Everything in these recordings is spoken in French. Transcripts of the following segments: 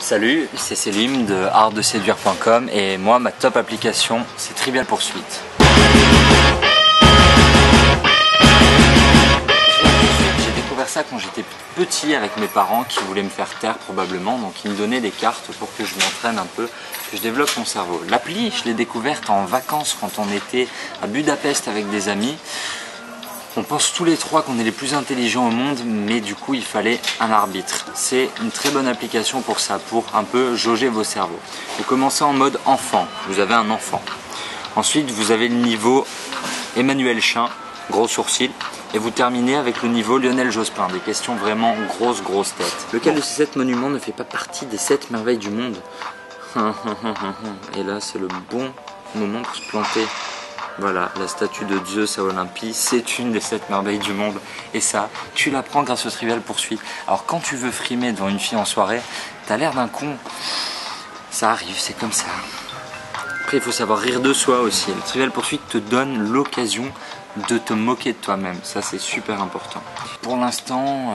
Salut, c'est Selim de artdeséduire.com et moi ma top application c'est Trivial Pursuit. J'ai découvert ça quand j'étais petit avec mes parents qui voulaient me faire taire probablement, donc ils me donnaient des cartes pour que je m'entraîne un peu, que je développe mon cerveau. L'appli je l'ai découverte en vacances quand on était à Budapest avec des amis. On pense tous les trois qu'on est les plus intelligents au monde, mais du coup il fallait un arbitre. C'est une très bonne application pour ça, pour un peu jauger vos cerveaux. Vous commencez en mode enfant, vous avez un enfant. Ensuite vous avez le niveau Emmanuel Chin, gros sourcil, et vous terminez avec le niveau Lionel Jospin, des questions vraiment grosses têtes. Lequel de ces 7 monuments ne fait pas partie des 7 merveilles du monde? Et là c'est le bon moment pour se planter. Voilà, la statue de Zeus à Olympie, c'est une des 7 merveilles du monde. Et ça, tu l'apprends grâce au Trivial Pursuit. Alors quand tu veux frimer devant une fille en soirée, t'as l'air d'un con. Ça arrive, c'est comme ça. Après, il faut savoir rire de soi aussi. Le Trivial Pursuit te donne l'occasion de te moquer de toi-même. Ça, c'est super important. Pour l'instant,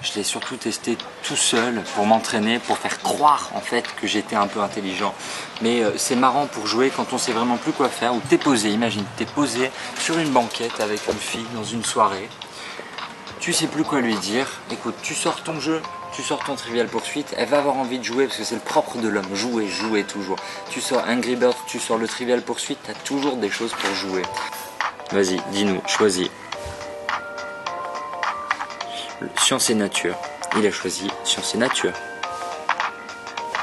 je l'ai surtout testé tout seul pour m'entraîner, pour faire croire en fait que j'étais un peu intelligent. Mais c'est marrant pour jouer quand on sait vraiment plus quoi faire. Ou t'es posé, imagine, t'es posé sur une banquette avec une fille dans une soirée. Tu sais plus quoi lui dire. Écoute, tu sors ton jeu, tu sors ton Trivial Pursuit, elle va avoir envie de jouer parce que c'est le propre de l'homme. Jouer toujours. Tu sors Angry Birds, tu sors le Trivial Pursuit, t'as toujours des choses pour jouer. Vas-y, dis-nous, choisis. Science et nature. Il a choisi science et nature.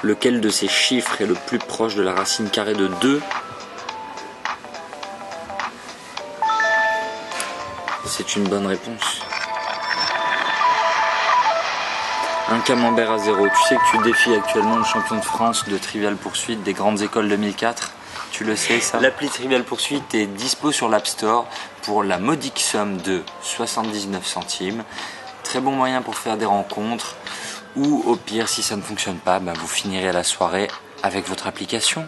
Lequel de ces chiffres est le plus proche de la racine carrée de 2? C'est une bonne réponse. Un camembert à 0. Tu sais que tu défies actuellement le champion de France de Trivial Pursuit des grandes écoles 2004. Tu le sais ça. L'appli Trivial Pursuit est dispo sur l'App Store pour la modique somme de 79 centimes. Très bon moyen pour faire des rencontres. Ou au pire, si ça ne fonctionne pas, vous finirez la soirée avec votre application.